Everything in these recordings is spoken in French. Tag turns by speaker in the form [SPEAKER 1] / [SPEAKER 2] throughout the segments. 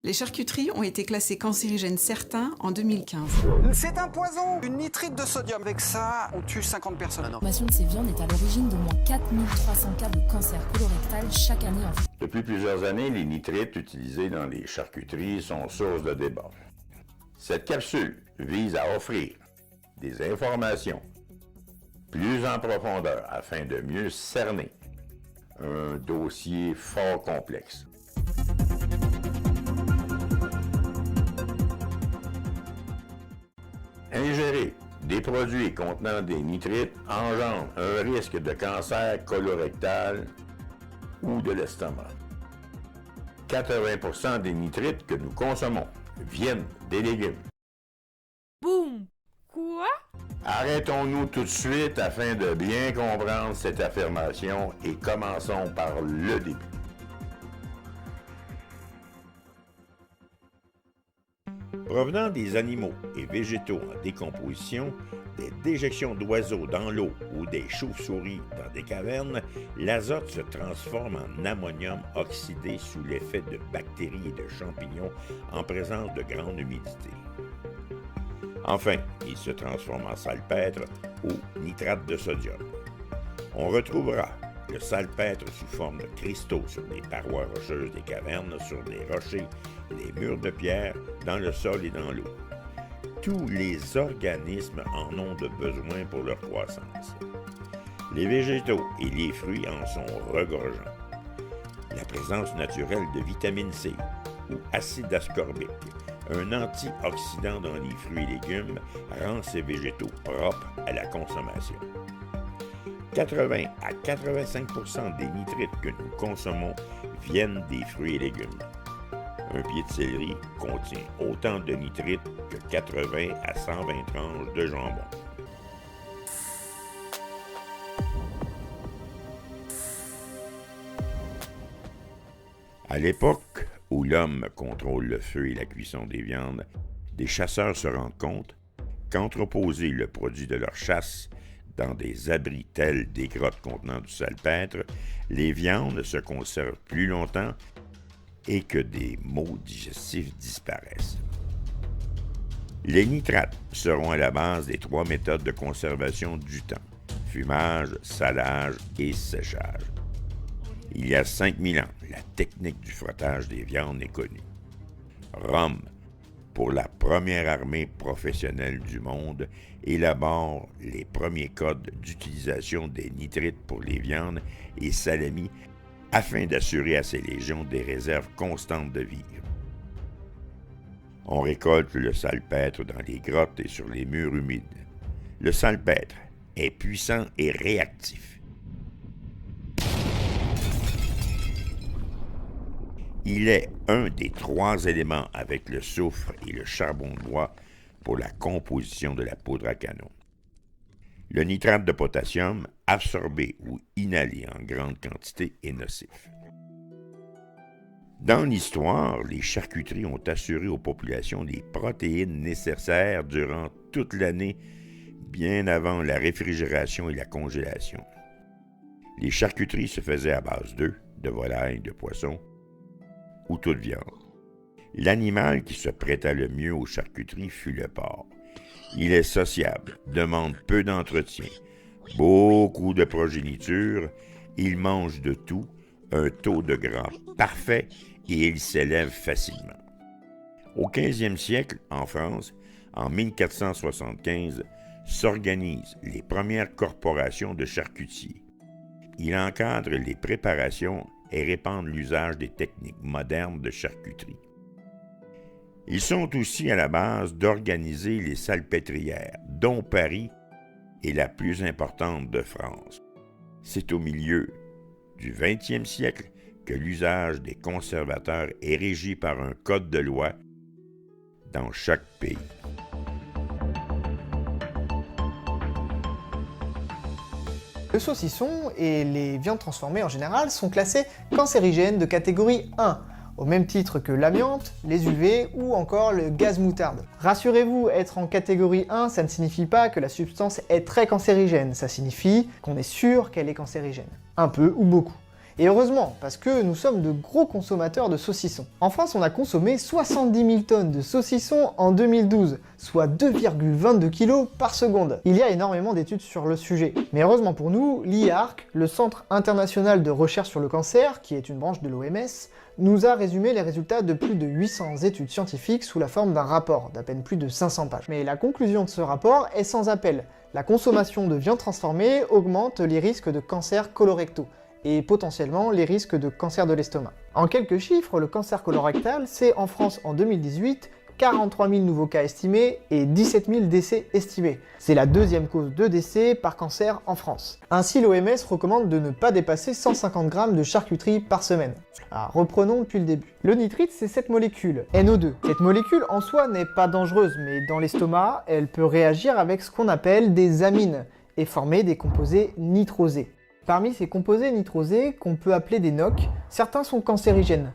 [SPEAKER 1] Les charcuteries ont été classées cancérigènes certains en 2015.
[SPEAKER 2] C'est un poison, une nitrite de sodium. Avec ça, on tue 50 personnes.
[SPEAKER 3] La consommation de ces viandes est à l'origine d'au moins 4300 cas de cancer colorectal chaque année en France.
[SPEAKER 4] Depuis plusieurs années, les nitrites utilisés dans les charcuteries sont source de débat. Cette capsule vise à offrir des informations plus en profondeur afin de mieux cerner un dossier fort complexe. Ingérer des produits contenant des nitrites engendre un risque de cancer colorectal ou de l'estomac. 80% des nitrites que nous consommons viennent des légumes.
[SPEAKER 5] Boum! Quoi?
[SPEAKER 4] Arrêtons-nous tout de suite afin de bien comprendre cette affirmation et commençons par le début. Provenant des animaux et végétaux en décomposition, des déjections d'oiseaux dans l'eau ou des chauves-souris dans des cavernes, l'azote se transforme en ammonium oxydé sous l'effet de bactéries et de champignons en présence de grande humidité. Enfin, il se transforme en salpêtre ou nitrate de sodium. On retrouvera le salpêtre sous forme de cristaux sur des parois rocheuses des cavernes, sur des rochers et des murs de pierre, dans le sol et dans l'eau. Tous les organismes en ont de besoin pour leur croissance. Les végétaux et les fruits en sont regorgeants. La présence naturelle de vitamine C ou acide ascorbique, un antioxydant dans les fruits et légumes, rend ces végétaux propres à la consommation. 80 à 85% des nitrites que nous consommons viennent des fruits et légumes. Un pied de céleri contient autant de nitrites que 80 à 120 tranches de jambon. À l'époque où l'homme contrôle le feu et la cuisson des viandes, des chasseurs se rendent compte qu'entreposer le produit de leur chasse dans des abris tels des grottes contenant du salpêtre, les viandes se conservent plus longtemps et que des maux digestifs disparaissent. Les nitrates seront à la base des 3 méthodes de conservation du temps: fumage, salage et séchage. Il y a 5000 ans, la technique du frottage des viandes est connue. Rome, pour la première armée professionnelle du monde, élabore les premiers codes d'utilisation des nitrites pour les viandes et salamis afin d'assurer à ses légions des réserves constantes de vivres. On récolte le salpêtre dans les grottes et sur les murs humides. Le salpêtre est puissant et réactif. Il est un des 3 éléments avec le soufre et le charbon de bois pour la composition de la poudre à canon. Le nitrate de potassium, absorbé ou inhalé en grande quantité, est nocif. Dans l'histoire, les charcuteries ont assuré aux populations les protéines nécessaires durant toute l'année, bien avant la réfrigération et la congélation. Les charcuteries se faisaient à base d'œufs, de volaille, de poisson ou toute viande. L'animal qui se prêta le mieux aux charcuteries fut le porc. Il est sociable, demande peu d'entretien, beaucoup de progéniture, il mange de tout, un taux de gras parfait et il s'élève facilement. Au 15e siècle, en France, en 1475, s'organisent les premières corporations de charcutiers. Il encadre les préparations et répand l'usage des techniques modernes de charcuterie. Ils sont aussi à la base d'organiser les salpêtrières, dont Paris est la plus importante de France. C'est au milieu du 20e siècle que l'usage des conservateurs est régi par un code de loi dans chaque pays.
[SPEAKER 6] Le saucisson et les viandes transformées en général sont classés cancérigènes de catégorie 1, au même titre que l'amiante, les UV ou encore le gaz moutarde. Rassurez-vous, être en catégorie 1, ça ne signifie pas que la substance est très cancérigène, ça signifie qu'on est sûr qu'elle est cancérigène. Un peu ou beaucoup. Et heureusement, parce que nous sommes de gros consommateurs de saucissons. En France, on a consommé 70 000 tonnes de saucissons en 2012, soit 2,22 kg par seconde. Il y a énormément d'études sur le sujet. Mais heureusement pour nous, l'IARC, le Centre international de recherche sur le cancer, qui est une branche de l'OMS, nous a résumé les résultats de plus de 800 études scientifiques sous la forme d'un rapport d'à peine plus de 500 pages. Mais la conclusion de ce rapport est sans appel. La consommation de viande transformée augmente les risques de cancer colorectaux et potentiellement les risques de cancer de l'estomac. En quelques chiffres, le cancer colorectal, c'est en France en 2018 43 000 nouveaux cas estimés et 17 000 décès estimés. C'est la deuxième cause de décès par cancer en France. Ainsi, l'OMS recommande de ne pas dépasser 150 grammes de charcuterie par semaine. Alors, reprenons depuis le début. Le nitrite, c'est cette molécule, NO2. Cette molécule, en soi, n'est pas dangereuse, mais dans l'estomac, elle peut réagir avec ce qu'on appelle des amines et former des composés nitrosés. Parmi ces composés nitrosés, qu'on peut appeler des NOx, certains sont cancérigènes.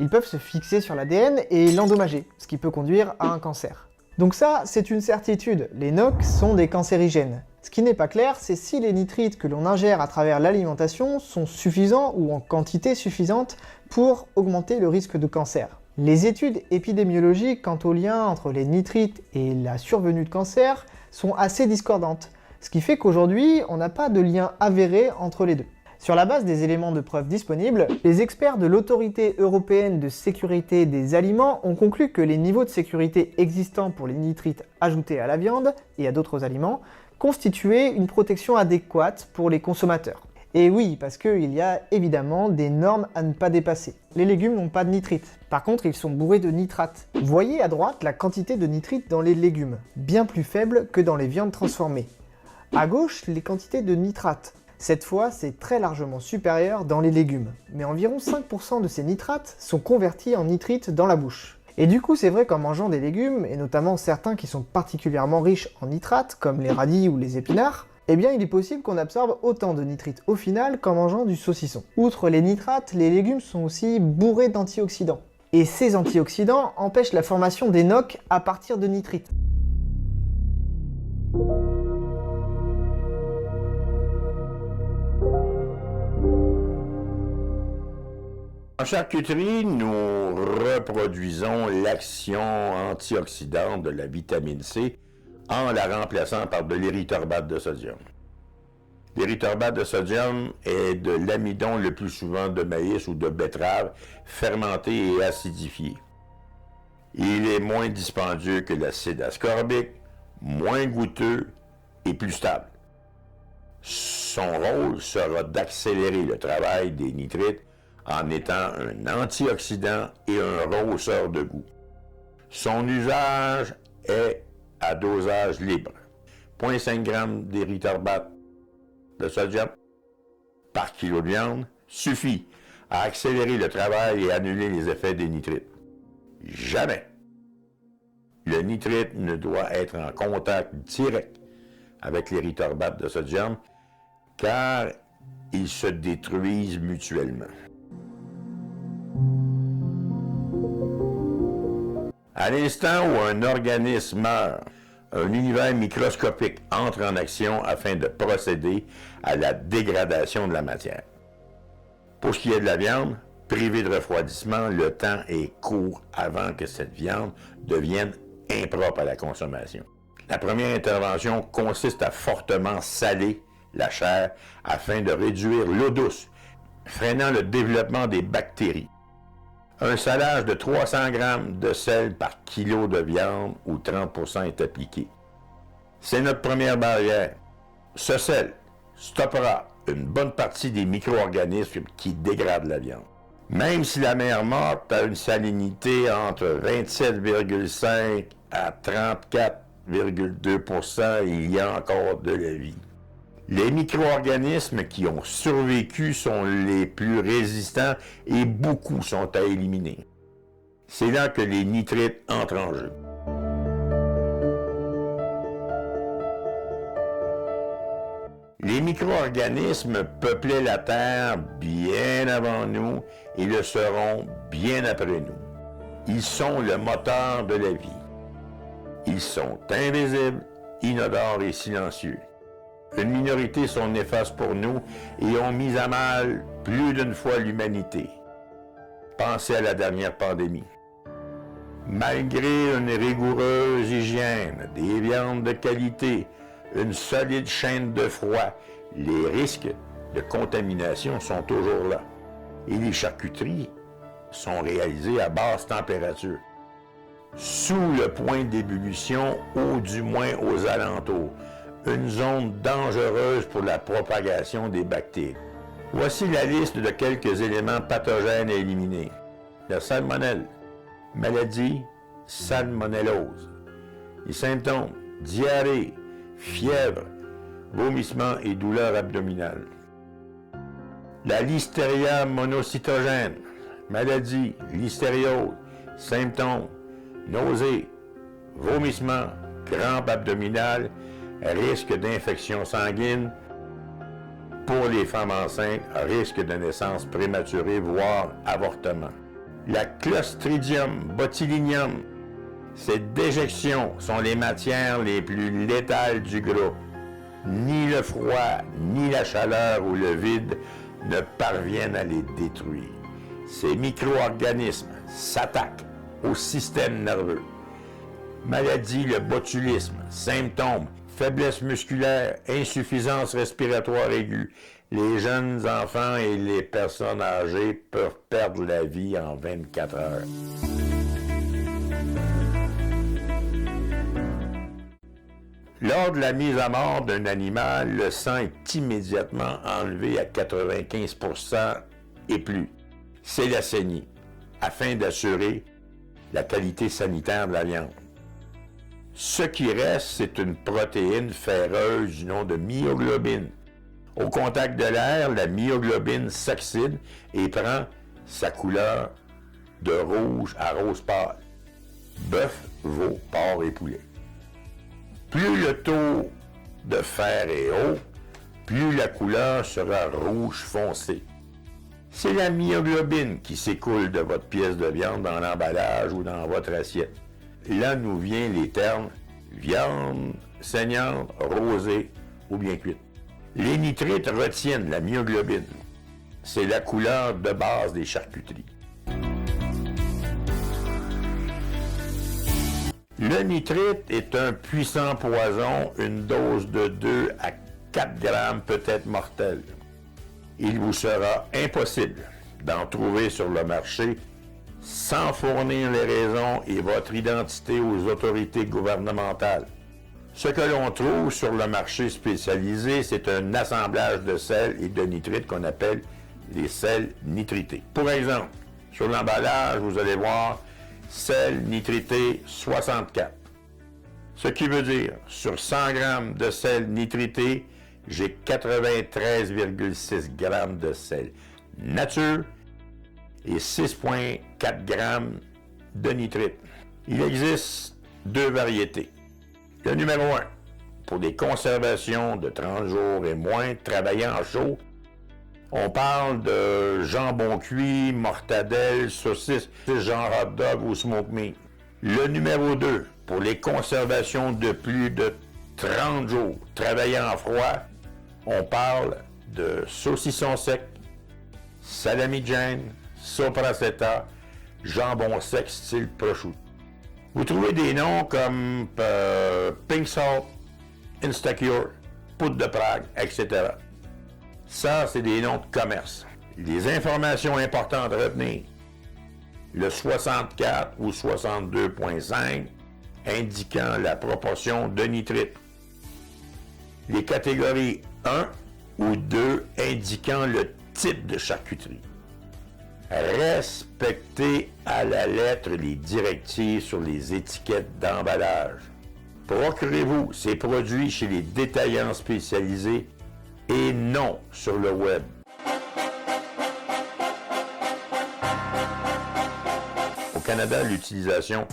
[SPEAKER 6] Ils peuvent se fixer sur l'ADN et l'endommager, ce qui peut conduire à un cancer. Donc ça, c'est une certitude, les NOx sont des cancérigènes. Ce qui n'est pas clair, c'est si les nitrites que l'on ingère à travers l'alimentation sont suffisants ou en quantité suffisante pour augmenter le risque de cancer. Les études épidémiologiques quant au lien entre les nitrites et la survenue de cancer sont assez discordantes, ce qui fait qu'aujourd'hui, on n'a pas de lien avéré entre les deux. Sur la base des éléments de preuve disponibles, les experts de l'Autorité européenne de sécurité des aliments ont conclu que les niveaux de sécurité existants pour les nitrites ajoutés à la viande et à d'autres aliments constituaient une protection adéquate pour les consommateurs. Et oui, parce qu'il y a évidemment des normes à ne pas dépasser. Les légumes n'ont pas de nitrite. Par contre, ils sont bourrés de nitrates. Voyez à droite la quantité de nitrite dans les légumes, bien plus faible que dans les viandes transformées. À gauche, les quantités de nitrates. Cette fois, c'est très largement supérieur dans les légumes, mais environ 5% de ces nitrates sont convertis en nitrites dans la bouche. Et du coup, c'est vrai qu'en mangeant des légumes, et notamment certains qui sont particulièrement riches en nitrates, comme les radis ou les épinards, eh bien il est possible qu'on absorbe autant de nitrites au final qu'en mangeant du saucisson. Outre les nitrates, les légumes sont aussi bourrés d'antioxydants. Et ces antioxydants empêchent la formation des NOx à partir de nitrites.
[SPEAKER 4] En charcuterie, nous reproduisons l'action antioxydante de la vitamine C en la remplaçant par de l'érythorbate de sodium. L'érythorbate de sodium est de l'amidon le plus souvent de maïs ou de betterave fermenté et acidifié. Il est moins dispendieux que l'acide ascorbique, moins goûteux et plus stable. Son rôle sera d'accélérer le travail des nitrites en étant un antioxydant et un rehausseur de goût. Son usage est à dosage libre. 0,5 g d'érythorbate de sodium par kilo de viande suffit à accélérer le travail et annuler les effets des nitrites. Jamais le nitrite ne doit être en contact direct avec l'érythorbate de sodium car ils se détruisent mutuellement. À l'instant où un organisme meurt, un univers microscopique entre en action afin de procéder à la dégradation de la matière. Pour ce qui est de la viande, privée de refroidissement, le temps est court avant que cette viande devienne impropre à la consommation. La première intervention consiste à fortement saler la chair afin de réduire l'eau douce, freinant le développement des bactéries. Un salage de 300 g de sel par kilo de viande ou 30% est appliqué. C'est notre première barrière. Ce sel stoppera une bonne partie des micro-organismes qui dégradent la viande. Même si la mer morte a une salinité entre 27,5 à 34,2%, il y a encore de la vie. Les micro-organismes qui ont survécu sont les plus résistants et beaucoup sont à éliminer. C'est là que les nitrites entrent en jeu. Les micro-organismes peuplaient la Terre bien avant nous et le seront bien après nous. Ils sont le moteur de la vie. Ils sont invisibles, inodores et silencieux. Une minorité sont néfastes pour nous et ont mis à mal plus d'une fois l'humanité. Pensez à la dernière pandémie. Malgré une rigoureuse hygiène, des viandes de qualité, une solide chaîne de froid, les risques de contamination sont toujours là. Et les charcuteries sont réalisées à basse température, sous le point d'ébullition ou du moins aux alentours, une zone dangereuse pour la propagation des bactéries. Voici la liste de quelques éléments pathogènes à éliminer. La salmonelle, maladie salmonellose. Les symptômes, diarrhée, fièvre, vomissements et douleurs abdominales. La listeria monocytogène, maladie, listériose, symptômes, nausées, vomissements, crampes abdominales, risque d'infection sanguine. Pour les femmes enceintes, risque de naissance prématurée, voire avortement. La Clostridium botulinum, ces déjections sont les matières les plus létales du groupe. Ni le froid, ni la chaleur ou le vide ne parviennent à les détruire. Ces micro-organismes s'attaquent au système nerveux. Maladie, le botulisme, symptômes, faiblesse musculaire, insuffisance respiratoire aiguë. Les jeunes enfants et les personnes âgées peuvent perdre la vie en 24 heures. Lors de la mise à mort d'un animal, le sang est immédiatement enlevé à 95% et plus. C'est la saignée, afin d'assurer la qualité sanitaire de la viande. Ce qui reste, c'est une protéine ferreuse du nom de myoglobine. Au contact de l'air, la myoglobine s'oxyde et prend sa couleur de rouge à rose pâle. Bœuf, veau, porc et poulet. Plus le taux de fer est haut, plus la couleur sera rouge foncé. C'est la myoglobine qui s'écoule de votre pièce de viande dans l'emballage ou dans votre assiette. Là nous viennent les termes viande saignante, rosée ou bien cuite. Les nitrites retiennent la myoglobine. C'est la couleur de base des charcuteries. Le nitrite est un puissant poison, une dose de 2 à 4 grammes peut être mortelle. Il vous sera impossible d'en trouver sur le marché sans fournir les raisons et votre identité aux autorités gouvernementales. Ce que l'on trouve sur le marché spécialisé, c'est un assemblage de sel et de nitrite qu'on appelle les sels nitrités. Pour exemple, sur l'emballage, vous allez voir sel nitrité 64. Ce qui veut dire, sur 100 grammes de sel nitrité, j'ai 93,6 grammes de sel nature et 6,4 grammes de nitrite. Il existe 2 variétés. Le numéro 1, pour des conservations de 30 jours et moins, travaillant en chaud, on parle de jambon cuit, mortadelle, saucisse, genre hot dog ou smoke meat. Le numéro 2, pour les conservations de plus de 30 jours, travaillant en froid, on parle de saucisson sec, salami Jane, soprasetta, jambon sec style prosciutto. Vous trouvez des noms comme Pink Salt, Instacure, poudre de Prague, etc. Ça, c'est des noms de commerce. Les informations importantes à retenir. Le 64 ou 62,5 indiquant la proportion de nitrite. Les catégories 1 ou 2 indiquant le type de charcuterie. Respectez à la lettre les directives sur les étiquettes d'emballage. Procurez-vous ces produits chez les détaillants spécialisés et non sur le web. Au Canada, l'utilisation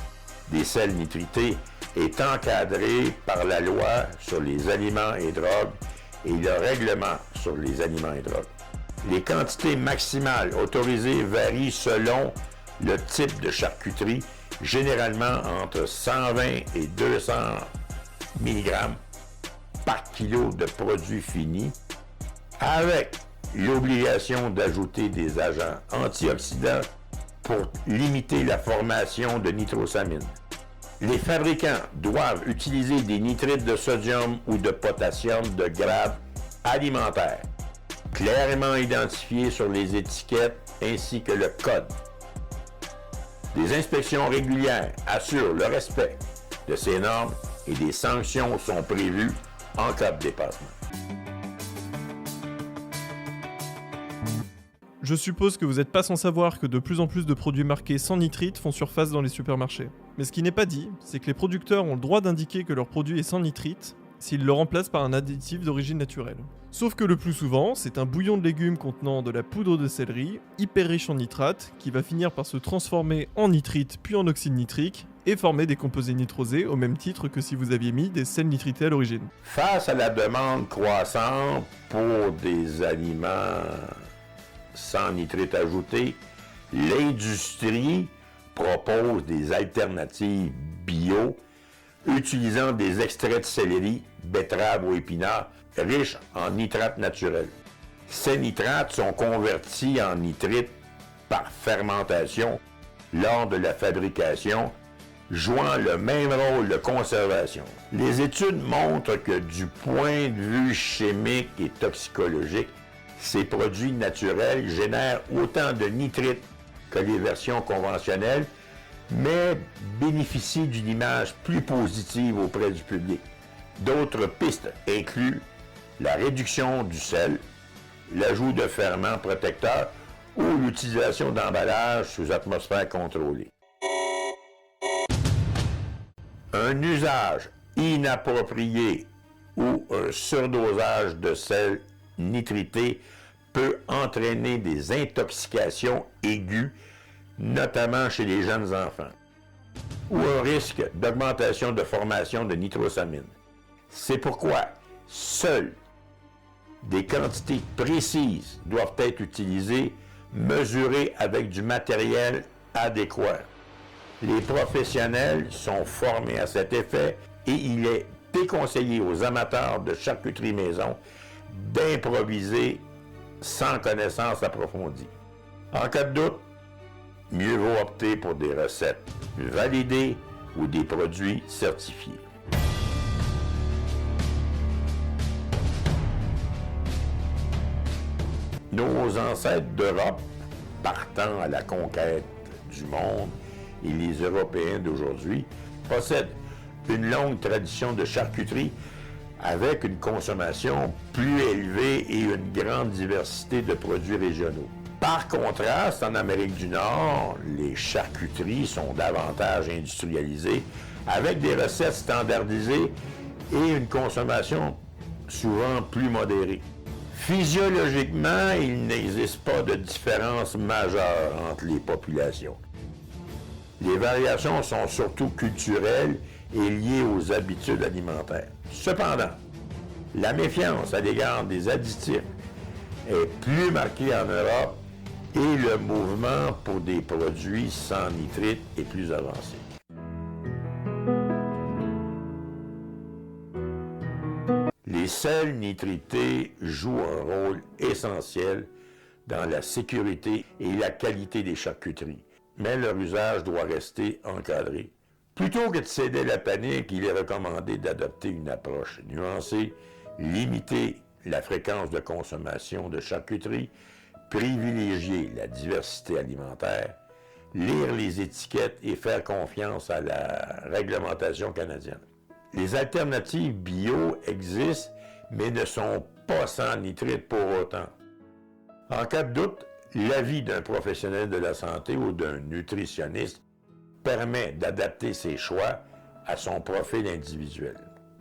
[SPEAKER 4] des sels nitrités est encadrée par la loi sur les aliments et drogues et le règlement sur les aliments et drogues. Les quantités maximales autorisées varient selon le type de charcuterie, généralement entre 120 et 200 mg par kilo de produits finis, avec l'obligation d'ajouter des agents antioxydants pour limiter la formation de nitrosamine. Les fabricants doivent utiliser des nitrites de sodium ou de potassium de grade alimentaire, clairement identifiés sur les étiquettes ainsi que le code. Des inspections régulières assurent le respect de ces normes et des sanctions sont prévues en cas de dépassement.
[SPEAKER 7] Je suppose que vous n'êtes pas sans savoir que de plus en plus de produits marqués sans nitrite font surface dans les supermarchés. Mais ce qui n'est pas dit, c'est que les producteurs ont le droit d'indiquer que leur produit est sans nitrite s'ils le remplacent par un additif d'origine naturelle. Sauf que le plus souvent, c'est un bouillon de légumes contenant de la poudre de céleri, hyper riche en nitrate, qui va finir par se transformer en nitrite puis en oxyde nitrique, et former des composés nitrosés au même titre que si vous aviez mis des sels nitrités à l'origine.
[SPEAKER 4] Face à la demande croissante pour des aliments sans nitrite ajouté, l'industrie propose des alternatives bio utilisant des extraits de céleri, betterave ou épinards riches en nitrates naturels. Ces nitrates sont convertis en nitrite par fermentation lors de la fabrication, jouant le même rôle de conservation. Les études montrent que du point de vue chimique et toxicologique, ces produits naturels génèrent autant de nitrite que les versions conventionnelles, mais bénéficient d'une image plus positive auprès du public. D'autres pistes incluent la réduction du sel, l'ajout de ferments protecteurs ou l'utilisation d'emballages sous atmosphère contrôlée. Un usage inapproprié ou un surdosage de sel nitrité peut entraîner des intoxications aiguës, notamment chez les jeunes enfants, ou un risque d'augmentation de formation de nitrosamine. C'est pourquoi seules des quantités précises doivent être utilisées, mesurées avec du matériel adéquat. Les professionnels sont formés à cet effet et il est déconseillé aux amateurs de charcuterie maison d'improviser sans connaissance approfondie. En cas de doute, mieux vaut opter pour des recettes validées ou des produits certifiés. Nos ancêtres d'Europe, partant à la conquête du monde, et les Européens d'aujourd'hui possèdent une longue tradition de charcuterie avec une consommation plus élevée et une grande diversité de produits régionaux. Par contraste, en Amérique du Nord, les charcuteries sont davantage industrialisées avec des recettes standardisées et une consommation souvent plus modérée. Physiologiquement, il n'existe pas de différence majeure entre les populations. Les variations sont surtout culturelles et liées aux habitudes alimentaires. Cependant, la méfiance à l'égard des additifs est plus marquée en Europe et le mouvement pour des produits sans nitrite est plus avancé. Les sels nitrités jouent un rôle essentiel dans la sécurité et la qualité des charcuteries, mais leur usage doit rester encadré. Plutôt que de céder à la panique, il est recommandé d'adopter une approche nuancée, limiter la fréquence de consommation de charcuterie, privilégier la diversité alimentaire, lire les étiquettes et faire confiance à la réglementation canadienne. Les alternatives bio existent, mais ne sont pas sans nitrite pour autant. En cas de doute, l'avis d'un professionnel de la santé ou d'un nutritionniste permet d'adapter ses choix à son profil individuel.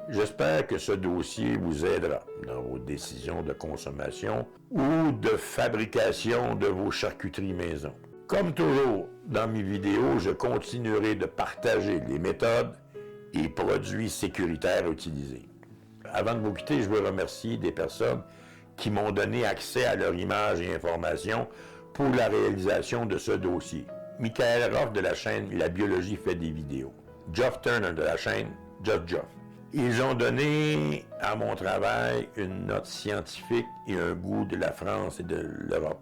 [SPEAKER 4] J'espère que ce dossier vous aidera dans vos décisions de consommation ou de fabrication de vos charcuteries maison. Comme toujours dans mes vidéos, je continuerai de partager les méthodes et produits sécuritaires utilisés. Avant de vous quitter, je veux remercier des personnes qui m'ont donné accès à leur images et informations pour la réalisation de ce dossier. Michael Roth de la chaîne La Biologie fait des vidéos. Geoff Turner de la chaîne Just Geoff. Ils ont donné à mon travail une note scientifique et un goût de la France et de l'Europe.